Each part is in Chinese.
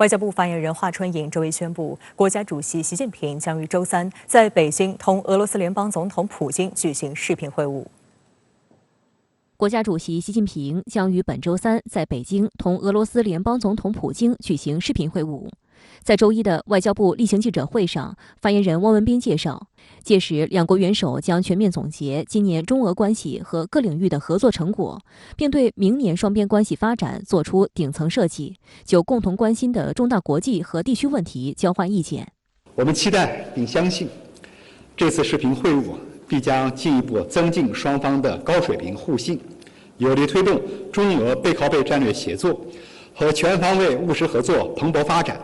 外交部发言人华春莹周一宣布，国家主席习近平将于周三在北京同俄罗斯联邦总统普京举行视频会晤。国家主席习近平将于本周三在北京同俄罗斯联邦总统普京举行视频会晤。在周一的外交部例行记者会上，发言人汪文斌介绍，届时两国元首将全面总结今年中俄关系和各领域的合作成果，并对明年双边关系发展作出顶层设计，就共同关心的重大国际和地区问题交换意见。我们期待并相信，这次视频会晤必将进一步增进双方的高水平互信，有力推动中俄背靠背战略协作和全方位务实合作蓬勃发展，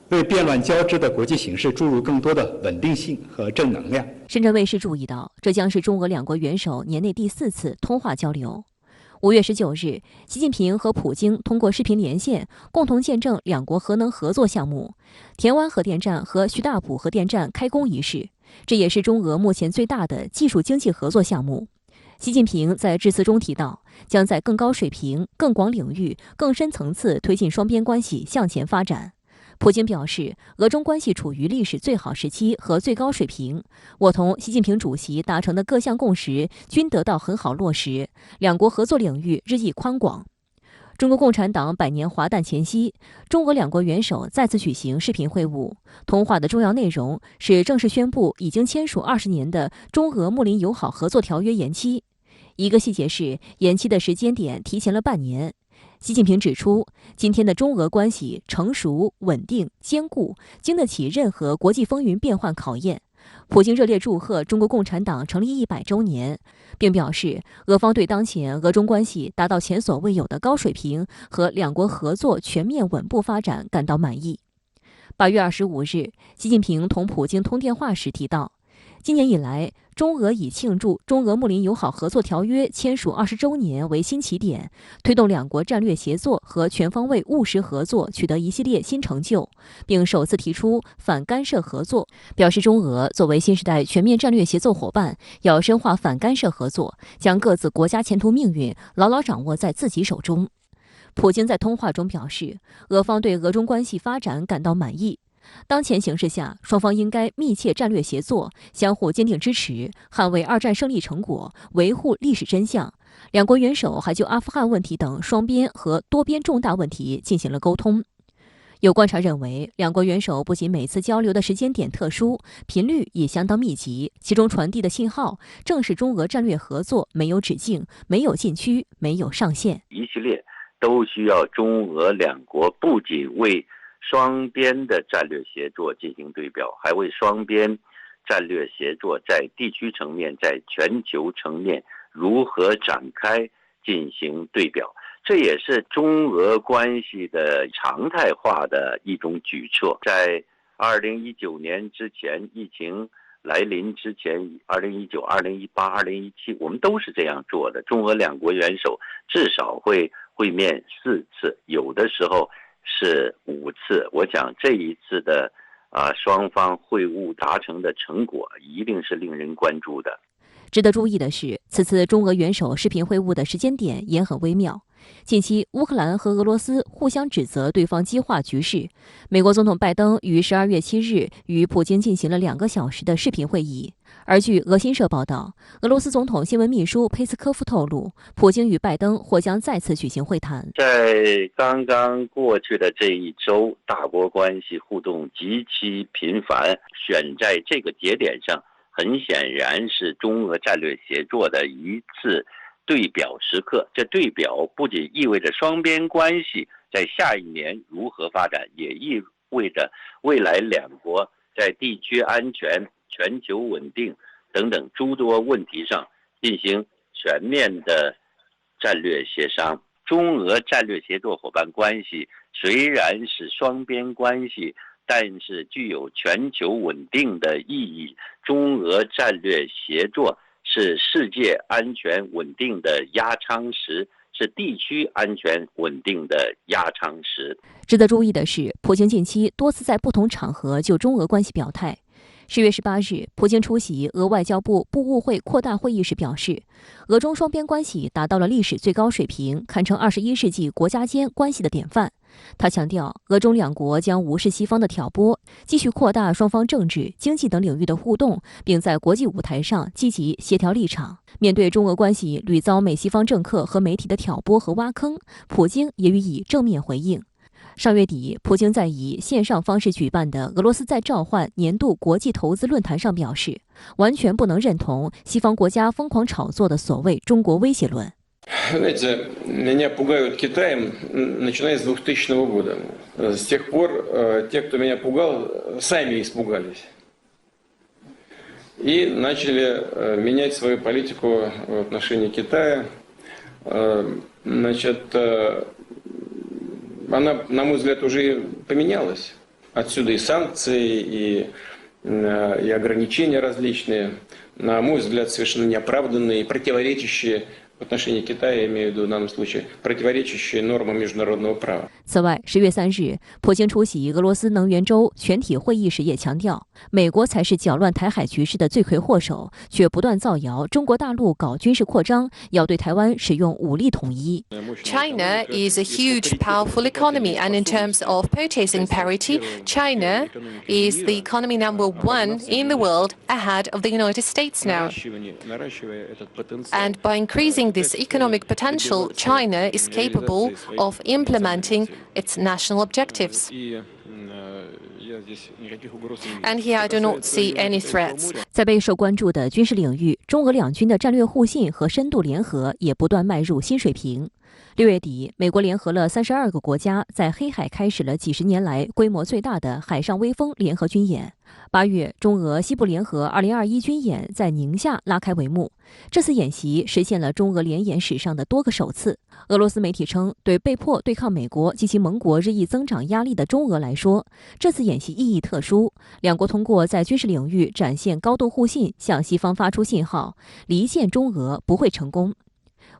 为变乱交织的国际形势注入更多的稳定性和正能量。深圳卫视注意到，这将是中俄两国元首年内第4次通话交流。5月19日，习近平和普京通过视频连线，共同见证两国核能合作项目田湾核电站和徐大浦核电站开工仪式，这也是中俄目前最大的技术经济合作项目。习近平在致辞中提到，将在更高水平、更广领域、更深层次推进双边关系向前发展。普京表示，俄中关系处于历史最好时期和最高水平，我同习近平主席达成的各项共识均得到很好落实，两国合作领域日益宽广。中国共产党100年华诞前夕，中俄两国元首再次举行视频会晤。通话的重要内容是正式宣布已经签署20年的中俄睦邻友好合作条约延期。一个细节是，延期的时间点提前了半年。习近平指出，今天的中俄关系成熟、稳定、坚固，经得起任何国际风云变幻考验。普京热烈祝贺中国共产党成立100周年，并表示，俄方对当前俄中关系达到前所未有的高水平和两国合作全面稳步发展感到满意。8月25日，习近平同普京通电话时提到，今年以来，中俄以庆祝中俄睦邻友好合作条约签署20周年为新起点，推动两国战略协作和全方位务实合作取得一系列新成就，并首次提出反干涉合作，表示中俄作为新时代全面战略协作伙伴，要深化反干涉合作，将各自国家前途命运牢牢掌握在自己手中。普京在通话中表示，俄方对俄中关系发展感到满意。当前形势下，双方应该密切战略协作，相互坚定支持，捍卫2战胜利成果，维护历史真相。两国元首还就阿富汗问题等双边和多边重大问题进行了沟通。有观察认为，两国元首不仅每次交流的时间点特殊，频率也相当密集，其中传递的信号正是中俄战略合作没有止境、没有禁区、没有上限。一系列都需要中俄两国不仅为双边的战略协作进行对表，还为双边战略协作在地区层面、在全球层面如何展开进行对表。这也是中俄关系的常态化的一种举措。在2019年之前，疫情来临之前，2019、2018、2017，我们都是这样做的。中俄两国元首至少会会面4次，有的时候是5次。我想这一次的双方会晤达成的成果一定是令人关注的。值得注意的是，此次中俄元首视频会晤的时间点也很微妙。近期，乌克兰和俄罗斯互相指责对方激化局势。美国总统拜登于12月7日与普京进行了2个小时的视频会议。而据俄新社报道，俄罗斯总统新闻秘书佩斯科夫透露，普京与拜登或将再次举行会谈。在刚刚过去的这一周，大国关系互动极其频繁，选在这个节点上，很显然是中俄战略协作的一次对表时刻。这对表不仅意味着双边关系在下一年如何发展，也意味着未来两国在地区安全、全球稳定等等诸多问题上进行全面的战略协商。中俄战略协作伙伴关系虽然是双边关系，但是具有全球稳定的意义。中俄战略协作是世界安全稳定的压舱石，是地区安全稳定的压舱石。值得注意的是，普京近期多次在不同场合就中俄关系表态。10月18日，普京出席俄外交部部务会扩大会议时表示，俄中双边关系达到了历史最高水平，堪称21世纪国家间关系的典范。他强调，俄中两国将无视西方的挑拨，继续扩大双方政治、经济等领域的互动，并在国际舞台上积极协调立场。面对中俄关系屡遭美西方政客和媒体的挑拨和挖坑，普京也予以正面回应。上月底，普京在以线上方式举办的俄罗斯再召唤年度国际投资论坛上表示，完全不能认同西方国家疯狂炒作的所谓中国威胁论。Знаете, меня пугают Китаем, начиная с 2000 года. С тех пор те, кто меня пугал, сами испугались. И начали менять свою политику в отношении Китая. Значит, она, на мой взгляд, уже поменялась. Отсюда и санкции, и ограничения различные, на мой взгляд, совершенно неоправданные и противоречащие в отношении Китая, я имею в виду в данном случае, противоречащие нормам международного права. 此外，10月3日，普京出席俄罗斯能源周全体会议时也强调，美国才是搅乱台海局势的罪魁祸首，却不断造谣中国大陆搞军事扩张，要对台湾使用武力统一。China is a huge, powerful economy, and in terms of purchasing parity, China is the economy #1 in the world, ahead of the United States now. And by increasing this economic potential, China is capable of implementing its national objectives. And here I do not see any threats. 在备受关注的军事领域，中俄两军的战略互信和深度联合也不断迈入新水平。6月底，美国联合了32个国家，在黑海开始了几十年来规模最大的海上威风联合军演。8月，中俄西部联合2021军演在宁夏拉开帷幕。这次演习实现了中俄联演史上的多个首次。俄罗斯媒体称，对被迫对抗美国及其盟国日益增长压力的中俄来说，这次演习意义特殊。两国通过在军事领域展现高度互信，向西方发出信号，离间中俄不会成功。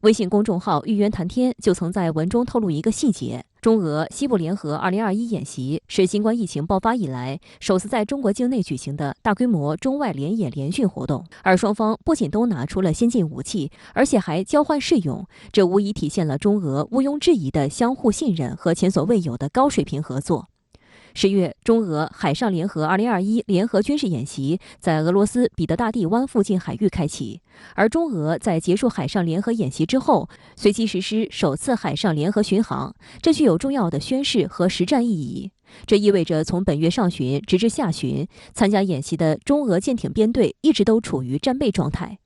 微信公众号玉渊谈天就曾在文中透露一个细节：中俄西部联合2021演习是新冠疫情爆发以来首次在中国境内举行的大规模中外联演联训活动，而双方不仅都拿出了先进武器，而且还交换试用，这无疑体现了中俄毋庸置疑的相互信任和前所未有的高水平合作。10月，中俄海上联合2021联合军事演习在俄罗斯彼得大帝湾附近海域开启，而中俄在结束海上联合演习之后，随即实施首次海上联合巡航，这具有重要的宣示和实战意义。这意味着从本月上旬直至下旬，参加演习的中俄舰艇编队一直都处于战备状态。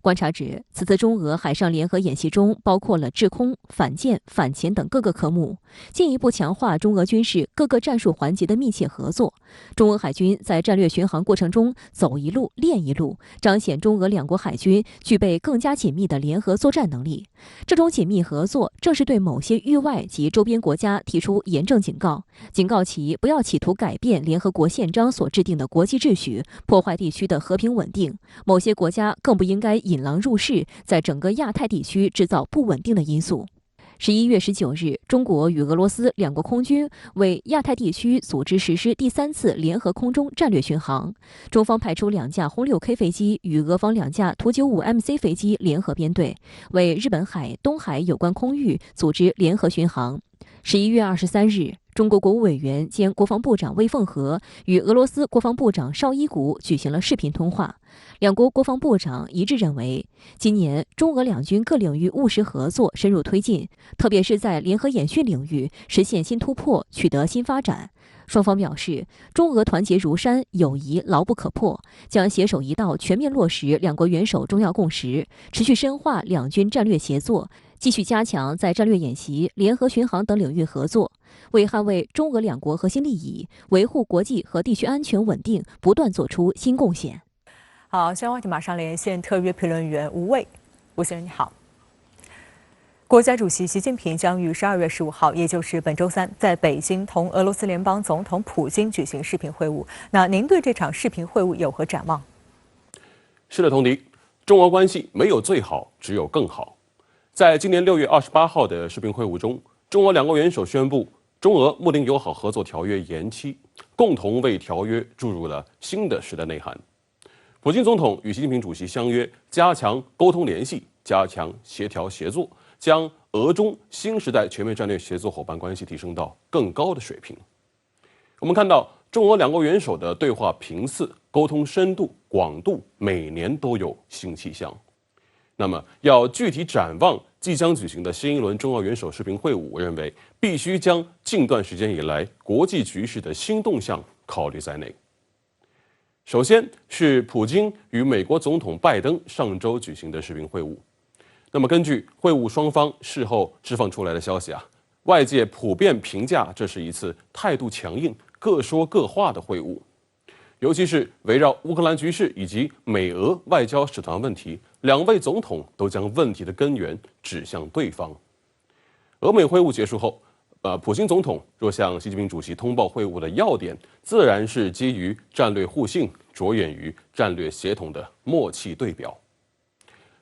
观察指，此次中俄海上联合演习中包括了制空、反舰、反潜等各个科目，进一步强化中俄军事各个战术环节的密切合作。中俄海军在战略巡航过程中走一路练一路，彰显中俄两国海军具备更加紧密的联合作战能力。这种紧密合作正是对某些域外及周边国家提出严正警告，警告其不要企图改变联合国宪章所制定的国际秩序，破坏地区的和平稳定。某些国家更不应该引狼入室，在整个亚太地区制造不稳定的因素。11月19日，中国与俄罗斯两国空军为亚太地区组织实施第3次联合空中战略巡航。中方派出2架轰6K 飞机与俄方2架图95MC 飞机联合编队，为日本海、东海有关空域组织联合巡航。11月23日，中国国务委员兼国防部长魏凤和与俄罗斯国防部长绍伊古举行了视频通话。两国国防部长一致认为，今年中俄两军各领域务实合作深入推进，特别是在联合演训领域实现新突破，取得新发展。双方表示，中俄团结如山，友谊牢不可破，将携手一道全面落实两国元首重要共识，持续深化两军战略协作，继续加强在战略演习、联合巡航等领域合作，为捍卫中俄两国核心利益、维护国际和地区安全稳定不断做出新贡献。好，相关话题马上连线特约评论员吴卫。吴先生你好。国家主席习近平将于12月15号，也就是本周三，在北京同俄罗斯联邦总统普京举行视频会晤。那您对这场视频会晤有何展望？是的，童迪，中俄关系没有最好，只有更好。在今年6月28号的视频会晤中，中俄两国元首宣布中俄睦邻友好合作条约延期，共同为条约注入了新的时代内涵。普京总统与习近平主席相约加强沟通联系，加强协调协作，将俄俄中新时代全面战略协作伙伴关系提升到更高的水平。我们看到中俄两国元首的对话频次、沟通深度、广度每年都有新气象。那么，要具体展望即将举行的新一轮中俄元首视频会晤，我认为必须将近段时间以来国际局势的新动向考虑在内。首先是普京与美国总统拜登上周举行的视频会晤。那么，根据会晤双方事后释放出来的消息外界普遍评价这是一次态度强硬、各说各话的会晤。尤其是围绕乌克兰局势以及美俄外交使团问题，两位总统都将问题的根源指向对方。俄美会晤结束后，普京总统若向习近平主席通报会晤的要点，自然是基于战略互信、着眼于战略协同的默契对表。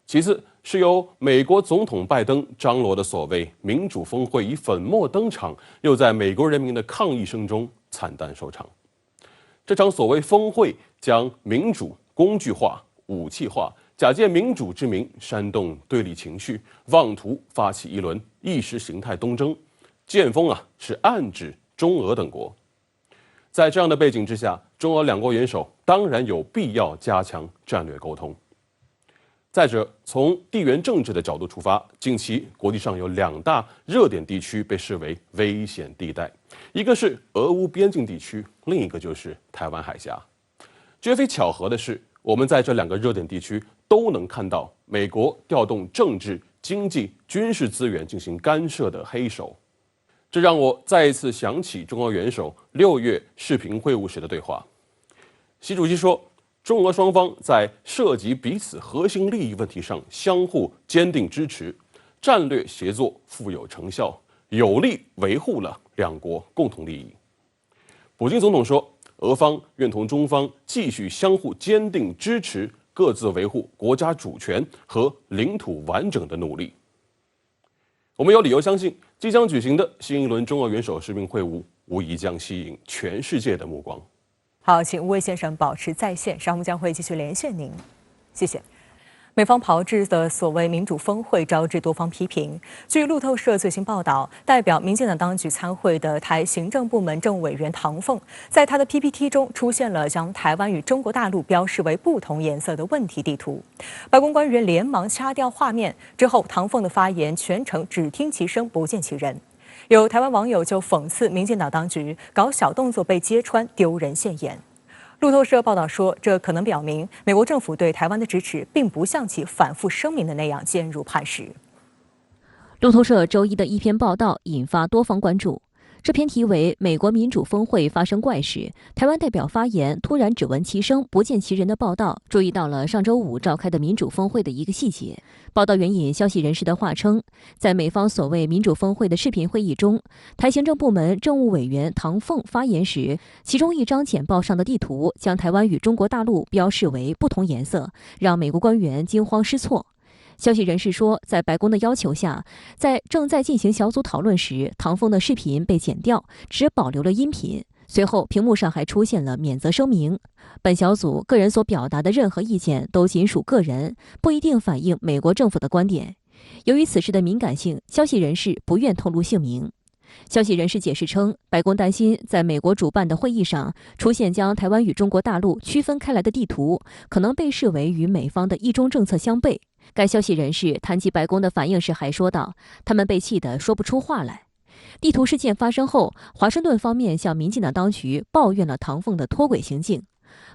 其次是由美国总统拜登张罗的所谓民主峰会以粉墨登场，又在美国人民的抗议声中惨淡收场。这场所谓峰会将民主工具化、武器化，假借民主之名煽动对立情绪，妄图发起一轮意识形态东征，剑锋是暗指中俄等国。在这样的背景之下，中俄两国元首当然有必要加强战略沟通。再者，从地缘政治的角度出发，近期国际上有两大热点地区被视为危险地带，一个是俄乌边境地区，另一个就是台湾海峡。绝非巧合的是，我们在这两个热点地区都能看到美国调动政治、经济、军事资源进行干涉的黑手。这让我再一次想起中俄元首6月视频会晤时的对话。习主席说，中俄双方在涉及彼此核心利益问题上相互坚定支持，战略协作富有成效，有力维护了两国共同利益。普京总统说，俄方愿同中方继续相互坚定支持各自维护国家主权和领土完整的努力。我们有理由相信，即将举行的新一轮中俄元首视频会晤无疑将吸引全世界的目光。好，请吴伟先生保持在线，稍后将会继续连线您。谢谢。美方炮制的所谓民主峰会招致多方批评。据路透社最新报道，代表民进党当局参会的台行政部门政务委员唐凤，在他的 PPT 中出现了将台湾与中国大陆标示为不同颜色的问题地图。白宫官员连忙掐掉画面，之后唐凤的发言全程只听其声不见其人。有台湾网友就讽刺民进党当局搞小动作被揭穿，丢人现眼。路透社报道说，这可能表明美国政府对台湾的支持并不像其反复声明的那样坚如磐石。路透社周一的一篇报道引发多方关注。这篇题为《美国民主峰会发生怪事，台湾代表发言突然只闻其声不见其人》的报道，注意到了上周五召开的民主峰会的一个细节。报道援引消息人士的话称，在美方所谓民主峰会的视频会议中，台行政部门政务委员唐凤发言时，其中一张简报上的地图将台湾与中国大陆标示为不同颜色，让美国官员惊慌失措。消息人士说，在白宫的要求下，在正在进行小组讨论时，唐凤的视频被剪掉，只保留了音频。随后，屏幕上还出现了免责声明：本小组个人所表达的任何意见都仅属个人，不一定反映美国政府的观点。由于此事的敏感性，消息人士不愿透露姓名。消息人士解释称，白宫担心在美国主办的会议上出现将台湾与中国大陆区分开来的地图，可能被视为与美方的一中政策相悖。该消息人士谈及白宫的反应时还说道，他们被气得说不出话来。地图事件发生后，华盛顿方面向民进党当局抱怨了唐凤的脱轨行径。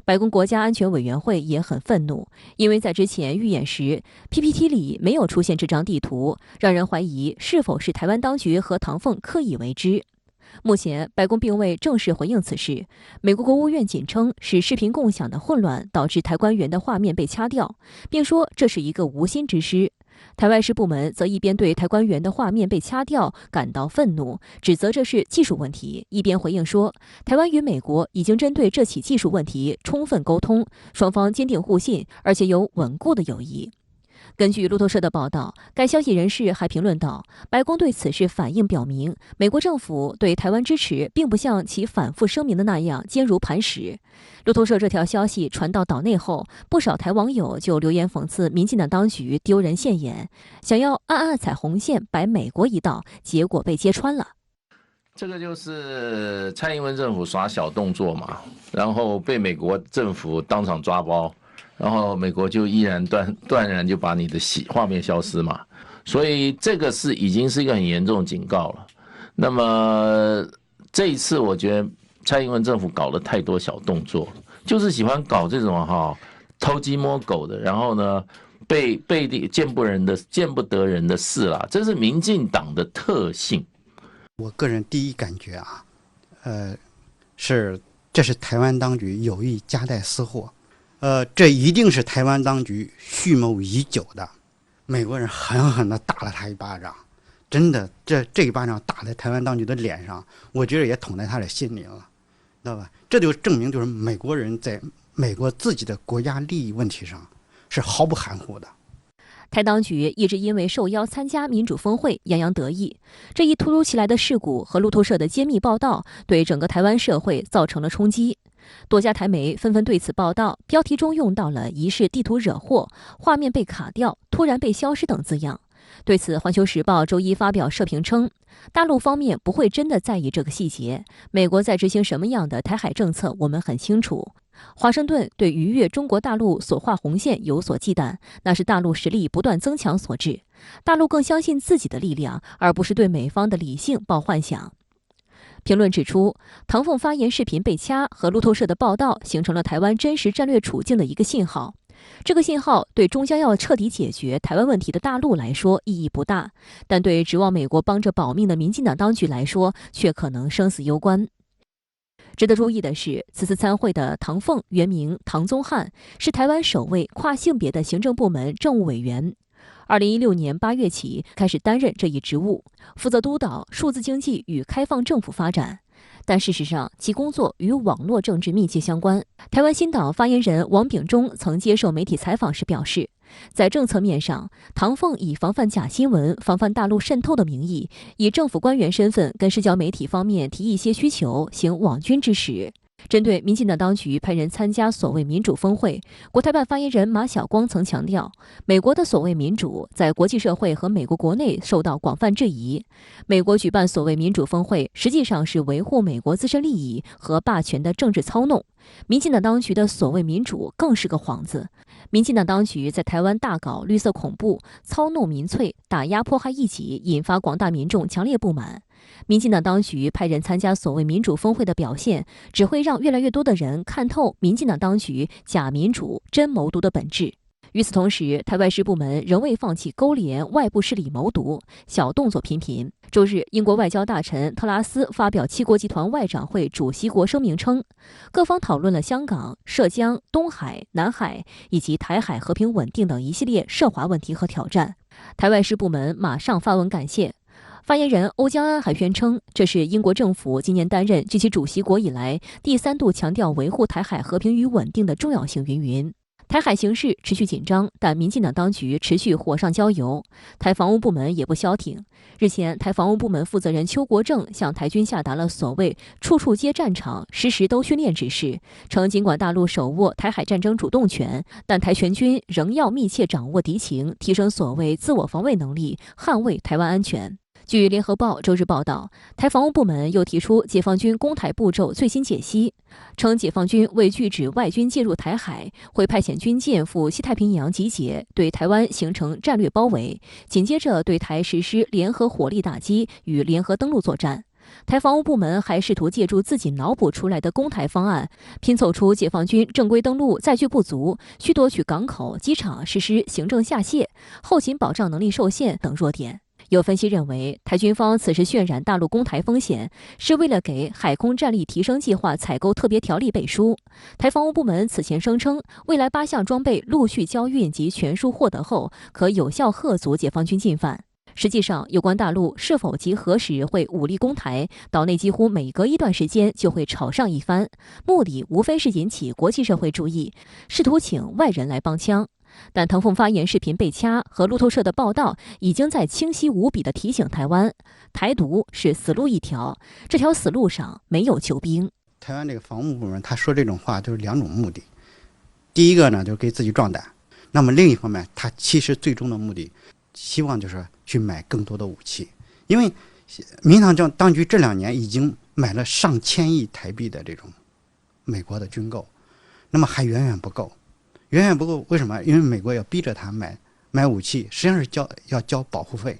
白宫国家安全委员会也很愤怒，因为在之前预演时 PPT 里没有出现这张地图，让人怀疑是否是台湾当局和唐凤刻意为之。目前白宫并未正式回应此事，美国国务院仅称是视频共享的混乱导致台官员的画面被掐掉，并说这是一个无心之失。台外事部门则一边对台官员的画面被掐掉感到愤怒，指责这是技术问题，一边回应说，台湾与美国已经针对这起技术问题充分沟通，双方坚定互信，而且有稳固的友谊。根据路透社的报道，该消息人士还评论道，白宫对此事反应表明，美国政府对台湾支持并不像其反复声明的那样坚如磐石。路透社这条消息传到岛内后，不少台网友就留言讽刺民进党当局丢人现眼，想要暗暗踩红线摆美国一道，结果被揭穿了。这个就是蔡英文政府耍小动作嘛，然后被美国政府当场抓包，然后美国就依然断然就把你的画面消失嘛，所以这个已经是一个很严重的警告了。那么这一次我觉得蔡英文政府搞了太多小动作，就是喜欢搞这种偷鸡摸狗的，然后呢被见不得人的事啦，这是民进党的特性。我个人第一感觉这是台湾当局有意夹带私货，这一定是台湾当局蓄谋已久的。美国人狠狠地打了他一巴掌，真的，这一巴掌打在台湾当局的脸上，我觉得也捅在他的心里了，知道吧？这就证明就是美国人在美国自己的国家利益问题上是毫不含糊的。台当局一直因为受邀参加民主峰会洋洋得意，这一突如其来的事故和路透社的揭秘报道对整个台湾社会造成了冲击。多家台媒纷纷对此报道，标题中用到了疑似地图惹祸、画面被卡掉、突然被消失等字样。对此，《环球时报》周一发表社评称，大陆方面不会真的在意这个细节，美国在执行什么样的台海政策我们很清楚。华盛顿对逾越中国大陆所画红线有所忌惮，那是大陆实力不断增强所致。大陆更相信自己的力量，而不是对美方的理性抱幻想。评论指出，唐凤发言视频被掐和路透社的报道形成了台湾真实战略处境的一个信号。这个信号对终将要彻底解决台湾问题的大陆来说意义不大，但对指望美国帮着保命的民进党当局来说，却可能生死攸关。值得注意的是，此次参会的唐凤原名唐宗翰，是台湾首位跨性别的行政部门政务委员。2016年8月起开始担任这一职务，负责督导数字经济与开放政府发展。但事实上，其工作与网络政治密切相关。台湾新党发言人王炳忠曾接受媒体采访时表示，在政策面上，唐凤以防范假新闻、防范大陆渗透的名义，以政府官员身份跟社交媒体方面提一些需求，行网军之实。针对民进党当局派人参加所谓民主峰会，国台办发言人马晓光曾强调，美国的所谓民主在国际社会和美国国内受到广泛质疑。美国举办所谓民主峰会，实际上是维护美国自身利益和霸权的政治操弄。民进党当局的所谓民主更是个幌子。民进党当局在台湾大搞绿色恐怖，操弄民粹，打压迫害异己，引发广大民众强烈不满。民进党当局派人参加所谓民主峰会的表现，只会让越来越多的人看透民进党当局假民主、真谋独的本质。与此同时，台外事部门仍未放弃勾连外部势力谋独，小动作频频。周日，英国外交大臣特拉斯发表七国集团外长会主席国声明称，各方讨论了香港、涉疆、东海、南海以及台海和平稳定等一系列涉华问题和挑战。台外事部门马上发文感谢。发言人欧江安还宣称，这是英国政府今年担任据其主席国以来第3度强调维护台海和平与稳定的重要性云云。台海形势持续紧张，但民进党当局持续火上浇油，台防务部门也不消停。日前，台防务部门负责人邱国正向台军下达了所谓“处处皆战场，时时都训练”指示，称尽管大陆手握台海战争主动权，但台全军仍要密切掌握敌情，提升所谓自我防卫能力，捍卫台湾安全。据联合报周日报道，台防务部门又提出解放军攻台步骤最新解析，称解放军为拒止外军介入台海，会派遣军舰赴西太平洋集结，对台湾形成战略包围，紧接着对台实施联合火力打击与联合登陆作战。台防务部门还试图借助自己脑补出来的攻台方案，拼凑出解放军正规登陆载具不足、需夺取港口、机场实施行政下卸、后勤保障能力受限等弱点。有分析认为，台军方此时渲染大陆攻台风险，是为了给海空战力提升计划采购特别条例背书。台防务部门此前声称，未来8项装备陆续交运及全数获得后，可有效吓阻解放军进犯。实际上，有关大陆是否及何时会武力攻台，岛内几乎每隔一段时间就会吵上一番，目的无非是引起国际社会注意，试图请外人来帮腔。但腾凤发言视频被掐和路透社的报道已经在清晰无比地提醒台湾，台独是死路一条，这条死路上没有救兵。台湾这个防务部门他说这种话就是两种目的，第一个呢就是给自己壮胆，那么另一方面他其实最终的目的希望就是去买更多的武器，因为民进党当局这2年已经买了上千亿台币的这种美国的军购，那么还远远不够，为什么？因为美国要逼着他买武器，实际上是要交保护费。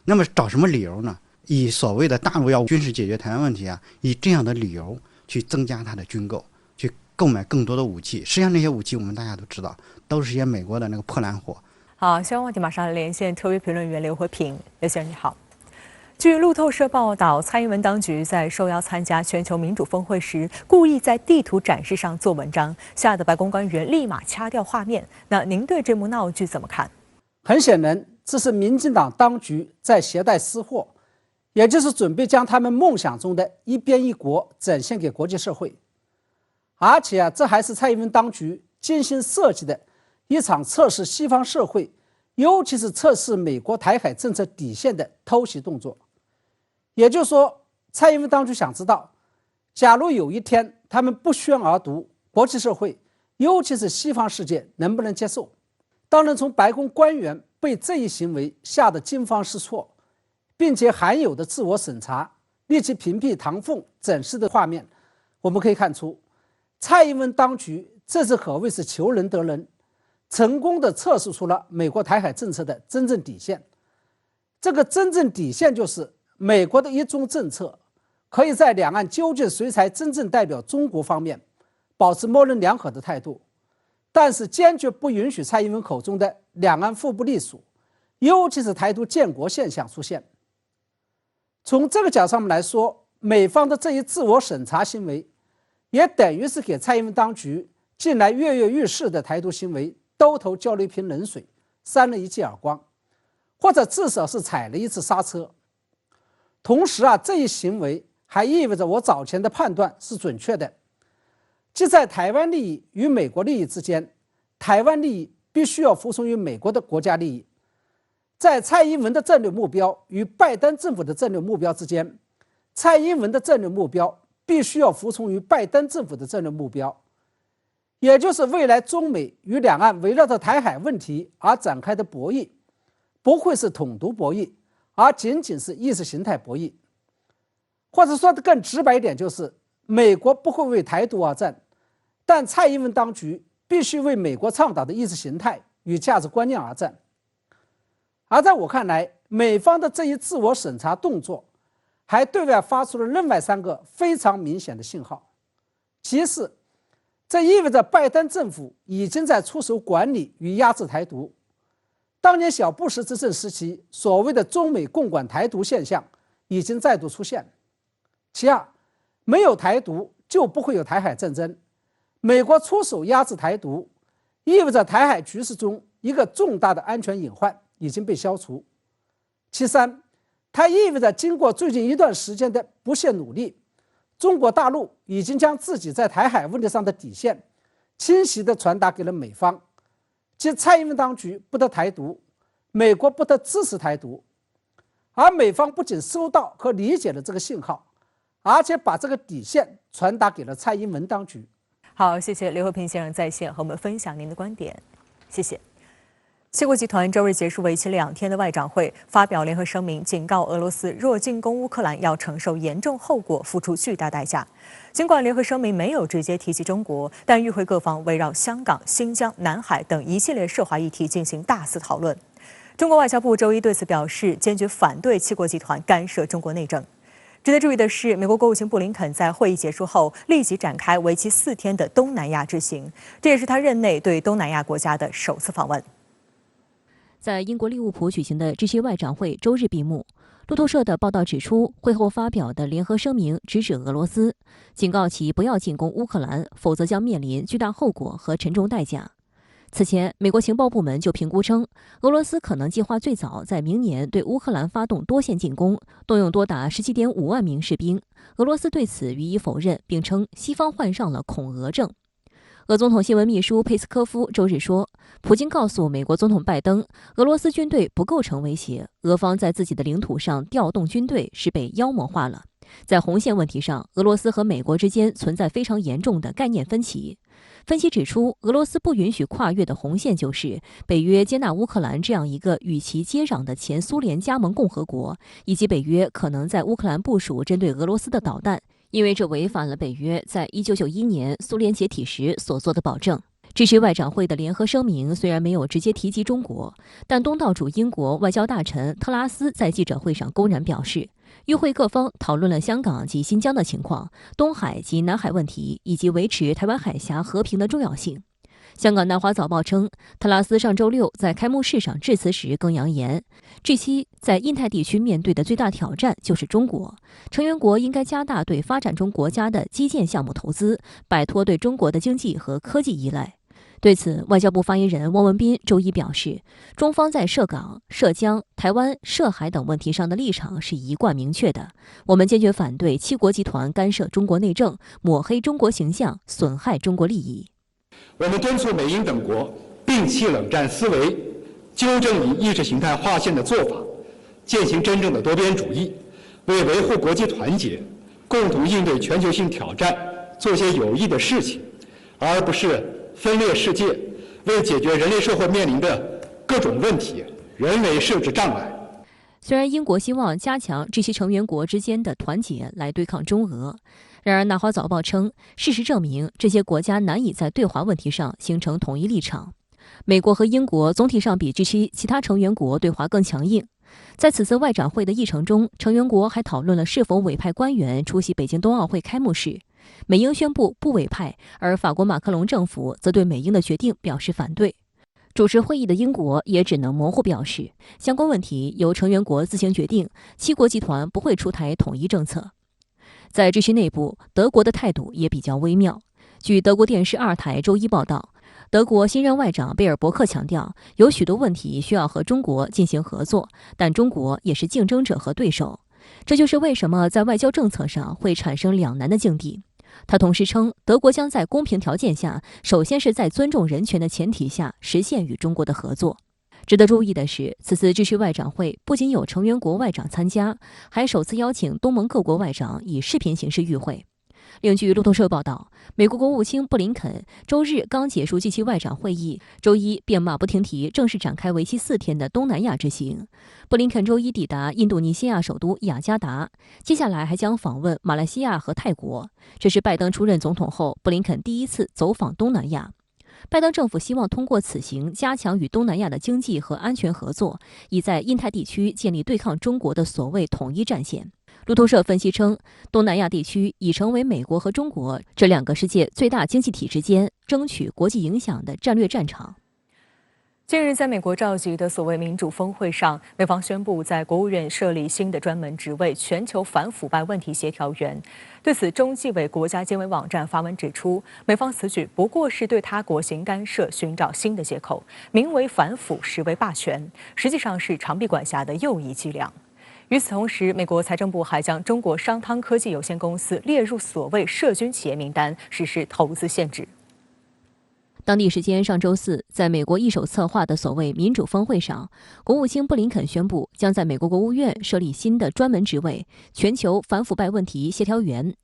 那么找什么理由呢？以所谓的大陆要军事解决台湾问题啊，以这样的理由去增加他的军购，去购买更多的武器。实际上那些武器我们大家都知道，都是些美国的那个破烂货。好，新闻话题马上连线特约评论员刘和平。刘先生你好。据路透社报道，蔡英文当局在受邀参加全球民主峰会时，故意在地图展示上做文章，吓得白宫官员立马掐掉画面。那您对这幕闹剧怎么看？很显然，这是民进党当局在携带私货，也就是准备将他们梦想中的一边一国展现给国际社会。而且这还是蔡英文当局精心设计的一场测试西方社会，尤其是测试美国台海政策底线的偷袭动作。也就是说，蔡英文当局想知道，假如有一天他们不宣而独，国际社会，尤其是西方世界能不能接受？当然，从白宫官员被这一行为吓得惊慌失措，并且含有的自我审查、立即屏蔽唐凤整饰的画面，我们可以看出，蔡英文当局这次可谓是求人得人，成功地测试出了美国台海政策的真正底线。这个真正底线就是美国的一中政策可以在两岸究竟谁才真正代表中国方面保持模棱两可的态度，但是坚决不允许蔡英文口中的两岸互不隶属，尤其是台独建国现象出现。从这个角度上来说，美方的这一自我审查行为也等于是给蔡英文当局近来跃跃欲试的台独行为兜头浇了一瓶冷水，扇了一记耳光，或者至少是踩了一次刹车。同时这一行为还意味着我早前的判断是准确的，即在台湾利益与美国利益之间，台湾利益必须要服从于美国的国家利益；在蔡英文的战略目标与拜登政府的战略目标之间，蔡英文的战略目标必须要服从于拜登政府的战略目标。也就是未来中美与两岸围绕着台海问题而展开的博弈，不会是统独博弈，而仅仅是意识形态博弈。或者说的更直白一点，就是美国不会为台独而战，但蔡英文当局必须为美国倡导的意识形态与价值观念而战。而在我看来，美方的这一自我审查动作还对外发出了另外3个非常明显的信号。其次，这意味着拜登政府已经在出手管理与压制台独。当年小布什执政时期所谓的中美共管台独现象已经再度出现。其二，没有台独就不会有台海战争，美国出手压制台独，意味着台海局势中一个重大的安全隐患已经被消除。其三，它意味着经过最近一段时间的不懈努力，中国大陆已经将自己在台海问题上的底线清晰地传达给了美方，即蔡英文当局不得台独，美国不得支持台独。而美方不仅收到和理解了这个信号，而且把这个底线传达给了蔡英文当局。好，谢谢刘和平先生在线和我们分享您的观点，谢谢。七国集团周日结束为期2天的外长会，发表联合声明，警告俄罗斯若进攻乌克兰要承受严重后果，付出巨大代价。尽管联合声明没有直接提及中国，但与会各方围绕香港、新疆、南海等一系列涉华议题进行大肆讨论。中国外交部周一对此表示，坚决反对七国集团干涉中国内政。值得注意的是，美国国务卿布林肯在会议结束后立即展开为期4天的东南亚之行，这也是他任内对东南亚国家的首次访问。在英国利物浦举行的 G7 外长会周日闭幕。路透社的报道指出，会后发表的联合声明直指俄罗斯，警告其不要进攻乌克兰，否则将面临巨大后果和沉重代价。此前，美国情报部门就评估称，俄罗斯可能计划最早在明年对乌克兰发动多线进攻，动用多达17.5万名士兵。俄罗斯对此予以否认，并称西方患上了恐俄症。俄总统新闻秘书佩斯科夫周日说，普京告诉美国总统拜登，俄罗斯军队不构成威胁，俄方在自己的领土上调动军队是被妖魔化了。在红线问题上，俄罗斯和美国之间存在非常严重的概念分歧。分析指出，俄罗斯不允许跨越的红线就是北约接纳乌克兰这样一个与其接壤的前苏联加盟共和国，以及北约可能在乌克兰部署针对俄罗斯的导弹，因为这违反了北约在1991年苏联解体时所做的保证。支持外长会的联合声明虽然没有直接提及中国，但东道主英国外交大臣特拉斯在记者会上公然表示，与会各方讨论了香港及新疆的情况、东海及南海问题，以及维持台湾海峡和平的重要性。香港南华早报称，特拉斯上周六在开幕式上致辞时更扬言，G7在印太地区面对的最大挑战就是中国，成员国应该加大对发展中国家的基建项目投资，摆脱对中国的经济和科技依赖。对此，外交部发言人汪文斌周一表示，中方在涉港、涉疆、台湾、涉海等问题上的立场是一贯明确的，我们坚决反对七国集团干涉中国内政，抹黑中国形象，损害中国利益。我们敦促美英等国摒弃冷战思维，纠正以意识形态划线的做法，践行真正的多边主义，为维护国际团结、共同应对全球性挑战做些有益的事情，而不是分裂世界，为解决人类社会面临的各种问题人为设置障碍。虽然英国希望加强G7成员国之间的团结来对抗中俄，然而南华早报称，事实证明这些国家难以在对华问题上形成统一立场。美国和英国总体上比G7其他成员国对华更强硬。在此次外长会的议程中，成员国还讨论了是否委派官员出席北京冬奥会开幕式。美英宣布不委派，而法国马克龙政府则对美英的决定表示反对。主持会议的英国也只能模糊表示，相关问题由成员国自行决定，七国集团不会出台统一政策。在G7内部，德国的态度也比较微妙。据德国电视2台周一报道，德国新任外长贝尔伯克强调，有许多问题需要和中国进行合作，但中国也是竞争者和对手。这就是为什么在外交政策上会产生两难的境地。他同时称，德国将在公平条件下，首先是在尊重人权的前提下，实现与中国的合作。值得注意的是，此次G7外长会不仅有成员国外长参加，还首次邀请东盟各国外长以视频形式与会。另据路透社报道，美国国务卿布林肯周日刚结束G7外长会议，周一便马不停蹄正式展开为期4天的东南亚之行。布林肯周一抵达印度尼西亚首都雅加达，接下来还将访问马来西亚和泰国。这是拜登出任总统后，布林肯第一次走访东南亚。拜登政府希望通过此行加强与东南亚的经济和安全合作，以在印太地区建立对抗中国的所谓统一战线。路透社分析称，东南亚地区已成为美国和中国这两个世界最大经济体之间争取国际影响的战略战场。近日，在美国召集的所谓民主峰会上，美方宣布在国务院设立新的专门职位——全球反腐败问题协调员。对此，中纪委国家监委网站发文指出，美方此举不过是对他国行干涉寻找新的借口，名为反腐，实为霸权，实际上是长臂管辖的右翼伎俩。与此同时，美国财政部还将中国商汤科技有限公司列入所谓涉军企业名单，实施投资限制。当地时间上周四，在美国一手策划的所谓民主峰会上，国务卿布林肯宣布将在美国国务院设立新的专门职位——全球反腐败问题协调员。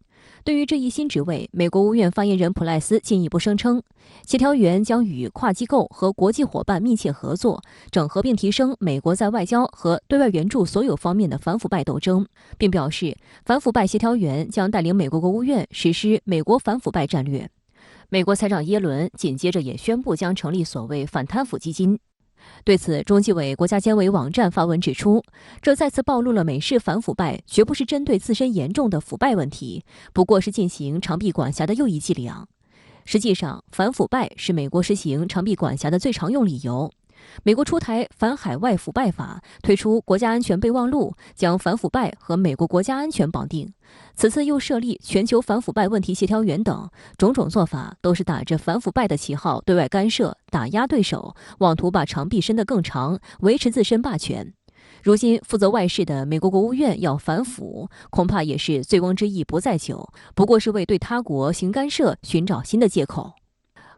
对于这一新职位，美国国务院发言人普赖斯进一步声称，协调员将与跨机构和国际伙伴密切合作，整合并提升美国在外交和对外援助所有方面的反腐败斗争，并表示，反腐败协调员将带领美国国务院实施美国反腐败战略。美国财长耶伦紧接着也宣布将成立所谓反贪腐基金。对此，中纪委国家监委网站发文指出，这再次暴露了美式反腐败绝不是针对自身严重的腐败问题，不过是进行长臂管辖的右翼伎俩。实际上，反腐败是美国实行长臂管辖的最常用理由。美国出台反海外腐败法，推出国家安全备忘录，将反腐败和美国国家安全绑定。此次又设立全球反腐败问题协调员等，种种做法都是打着反腐败的旗号对外干涉、打压对手，妄图把长臂伸得更长，维持自身霸权。如今负责外事的美国国务院要反腐，恐怕也是醉翁之意不在酒，不过是为对他国行干涉寻找新的借口。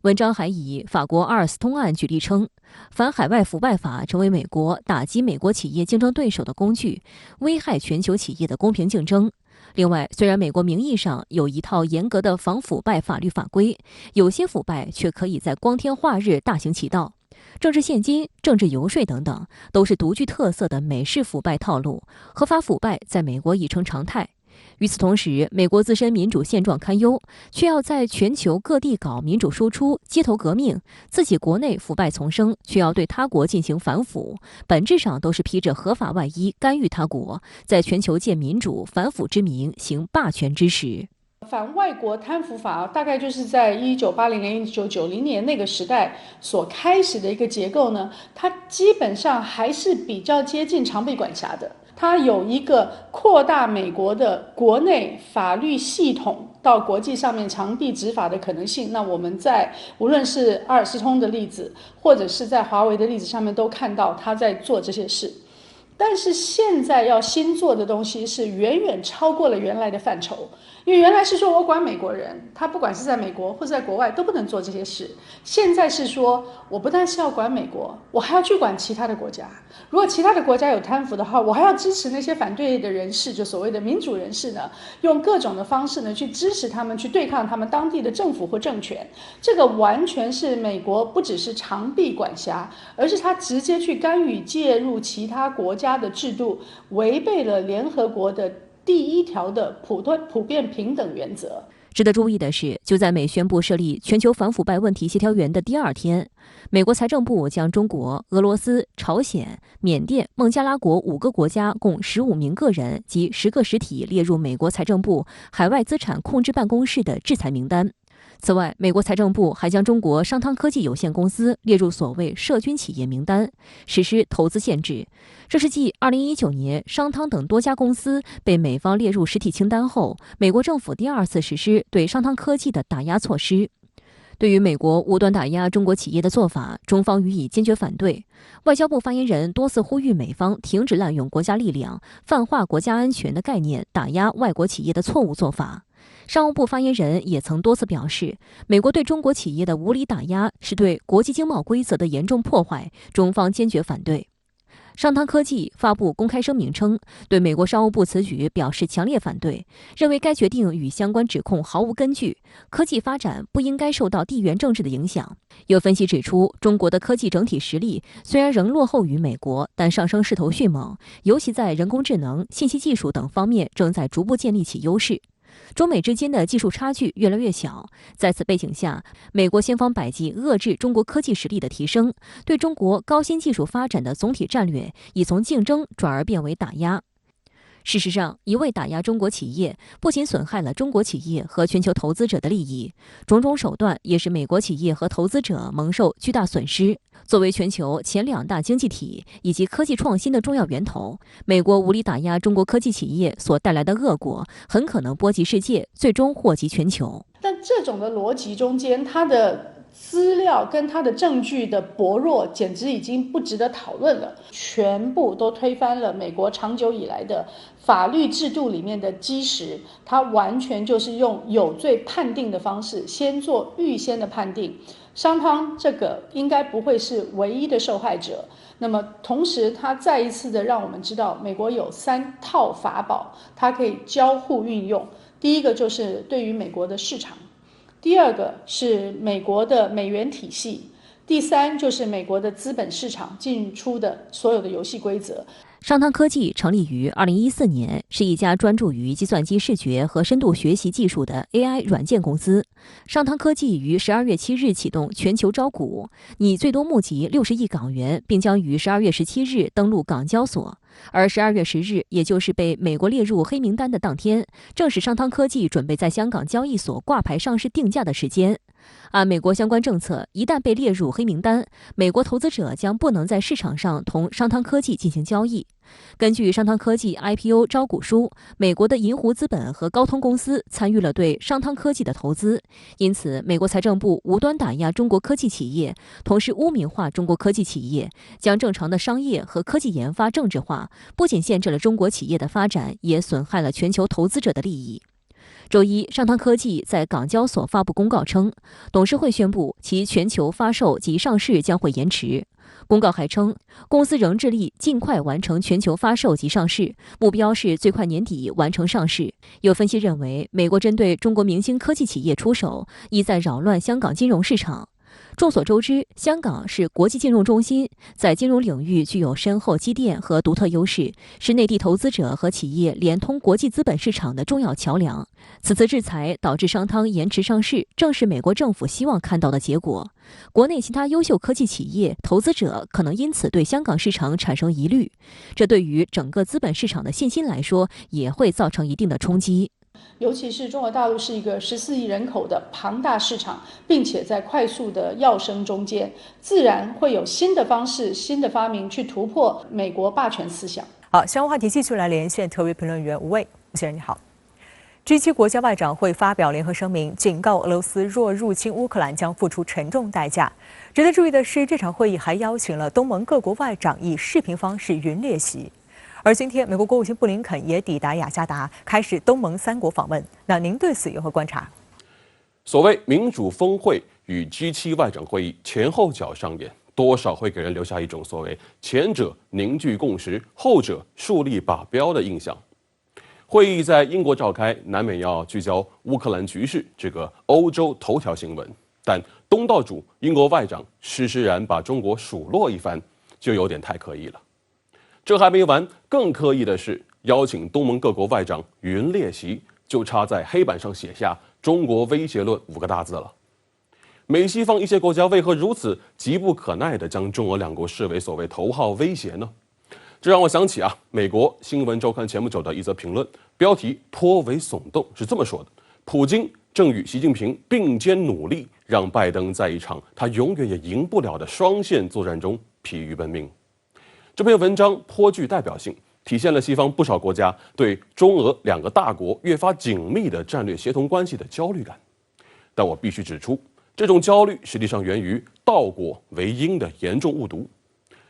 文章还以法国阿尔斯通案举例称，反海外腐败法成为美国打击美国企业竞争对手的工具，危害全球企业的公平竞争。另外，虽然美国名义上有一套严格的防腐败法律法规，有些腐败却可以在光天化日大行其道。政治现金、政治游说等等，都是独具特色的美式腐败套路，合法腐败在美国已成常态。与此同时，美国自身民主现状堪忧，却要在全球各地搞民主输出、街头革命；自己国内腐败丛生，却要对他国进行反腐，本质上都是披着合法外衣干预他国，在全球借民主反腐之名行霸权之实。反外国贪腐法大概就是在1980年、1990年那个时代所开始的一个结构呢，它基本上还是比较接近常备管辖的。它有一个扩大美国的国内法律系统到国际上面长臂执法的可能性。那我们在无论是阿尔斯通的例子，或者是在华为的例子上面都看到他在做这些事。但是现在要新做的东西是远远超过了原来的范畴，因为原来是说我管美国人，他不管是在美国或者在国外都不能做这些事。现在是说我不但是要管美国，我还要去管其他的国家。如果其他的国家有贪腐的话，我还要支持那些反对的人士，就所谓的民主人士呢，用各种的方式呢去支持他们，去对抗他们当地的政府或政权。这个完全是美国不只是长臂管辖，而是他直接去干预介入其他国家的制度，违背了联合国的第1条的普遍平等原则。值得注意的是，就在美宣布设立全球反腐败问题协调员的第2天，美国财政部将中国、俄罗斯、朝鲜、缅甸、孟加拉国5个国家共15名个人及10个实体列入美国财政部海外资产控制办公室的制裁名单。此外，美国财政部还将中国商汤科技有限公司列入所谓涉军企业名单，实施投资限制。这是继2019年商汤等多家公司被美方列入实体清单后，美国政府第2次实施对商汤科技的打压措施。对于美国无端打压中国企业的做法，中方予以坚决反对。外交部发言人多次呼吁美方停止滥用国家力量、泛化国家安全的概念打压外国企业的错误做法。商务部发言人也曾多次表示，美国对中国企业的无理打压是对国际经贸规则的严重破坏，中方坚决反对。商汤科技发布公开声明称，对美国商务部此举表示强烈反对，认为该决定与相关指控毫无根据，科技发展不应该受到地缘政治的影响。有分析指出，中国的科技整体实力虽然仍落后于美国，但上升势头迅猛，尤其在人工智能、信息技术等方面正在逐步建立起优势。中美之间的技术差距越来越小，在此背景下，美国先方百计遏制中国科技实力的提升，对中国高新技术发展的总体战略已从竞争转而变为打压。事实上，一味打压中国企业，不仅损害了中国企业和全球投资者的利益，种种手段也使美国企业和投资者蒙受巨大损失。作为全球前2大经济体以及科技创新的重要源头，美国无理打压中国科技企业所带来的恶果，很可能波及世界，最终祸及全球。但这种的逻辑中间，它的资料跟它的证据的薄弱，简直已经不值得讨论了，全部都推翻了美国长久以来的法律制度里面的基石。它完全就是用有罪判定的方式，先做预先的判定。商汤这个应该不会是唯一的受害者。那么同时，它再一次的让我们知道，美国有3套法宝，它可以交互运用。第一个就是对于美国的市场，第2个是美国的美元体系，第3就是美国的资本市场进出的所有的游戏规则。商汤科技成立于2014年，是一家专注于计算机视觉和深度学习技术的 AI 软件公司。商汤科技于12月7日启动全球招股，拟最多募集60亿港元，并将于12月17日登陆港交所。而12月10日，也就是被美国列入黑名单的当天，正是商汤科技准备在香港交易所挂牌上市定价的时间。按美国相关政策，一旦被列入黑名单，美国投资者将不能在市场上同商汤科技进行交易。根据商汤科技 IPO 招股书，美国的银湖资本和高通公司参与了对商汤科技的投资，因此美国财政部无端打压中国科技企业，同时污名化中国科技企业，将正常的商业和科技研发政治化，不仅限制了中国企业的发展，也损害了全球投资者的利益。周一，上汤科技在港交所发布公告称，董事会宣布其全球发售及上市将会延迟。公告还称，公司仍致力尽快完成全球发售及上市，目标是最快年底完成上市。有分析认为，美国针对中国明星科技企业出手，意在扰乱香港金融市场。众所周知，香港是国际金融中心，在金融领域具有深厚积淀和独特优势，是内地投资者和企业联通国际资本市场的重要桥梁。此次制裁导致商汤延迟上市，正是美国政府希望看到的结果。国内其他优秀科技企业、投资者可能因此对香港市场产生疑虑，这对于整个资本市场的信心来说，也会造成一定的冲击。尤其是中国大陆是一个14亿人口的庞大市场，并且在快速的跃升中间，自然会有新的方式、新的发明去突破美国霸权思想。好，相关话题继续来连线特约评论员吴卫。吴先生你好。G7 国家外长会发表联合声明，警告俄罗斯若入侵乌克兰将付出沉重代价。值得注意的是，这场会议还邀请了东盟各国外长以视频方式云列席。而今天，美国国务卿布林肯也抵达雅加达，开始东盟3国访问。那您对此有何观察？所谓民主峰会与 G7 外长会议前后脚上演，多少会给人留下一种所谓前者凝聚共识，后者树立靶标的印象。会议在英国召开，难免要聚焦乌克兰局势这个欧洲头条新闻，但东道主英国外长施然把中国数落一番，就有点太刻意了。这还没完，更刻意的是邀请东盟各国外长云列席，就差在黑板上写下“中国威胁论”5个大字了。美西方一些国家为何如此急不可耐地将中俄2国视为所谓头号威胁呢？这让我想起美国新闻周刊前不久的一则评论，标题颇为耸动，是这么说的：普京正与习近平并肩努力，让拜登在一场他永远也赢不了的双线作战中疲于奔命。这篇文章颇具代表性，体现了西方不少国家对中俄2个大国越发紧密的战略协同关系的焦虑感。但我必须指出，这种焦虑实际上源于倒果为因的严重误读。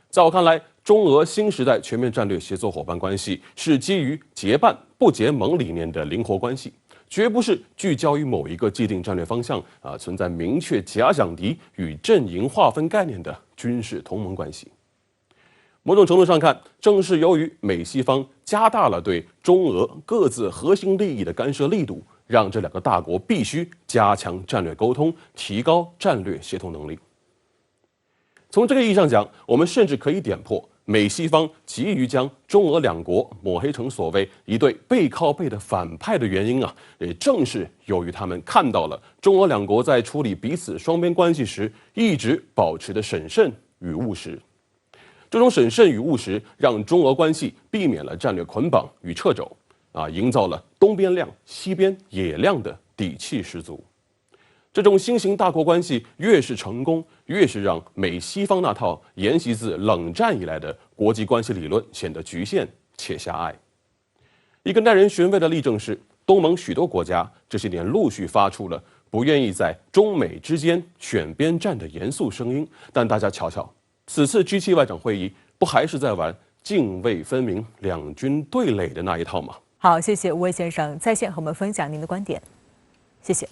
在我看来，中俄新时代全面战略协作伙伴关系是基于结伴不结盟理念的灵活关系，绝不是聚焦于某一个既定战略方向存在明确假想敌与阵营划分概念的军事同盟关系。某种程度上看，正是由于美西方加大了对中俄各自核心利益的干涉力度，让这2个大国必须加强战略沟通，提高战略协同能力。从这个意义上讲，我们甚至可以点破美西方急于将中俄2国抹黑成所谓一对背靠背的反派的原因也正是由于他们看到了中俄2国在处理彼此双边关系时一直保持的审慎与务实。这种审慎与务实，让中俄关系避免了战略捆绑与掣肘，营造了东边亮西边也亮的底气十足。这种新型大国关系越是成功，越是让美西方那套沿袭自冷战以来的国际关系理论显得局限且狭隘。一个耐人寻味的例证是，东盟许多国家这些年陆续发出了不愿意在中美之间选边站的严肃声音，但大家瞧瞧，此次 G7 外长会议不还是在玩泾渭分明、两军对垒的那一套吗？好，谢谢吴卫先生在线和我们分享您的观点，谢谢。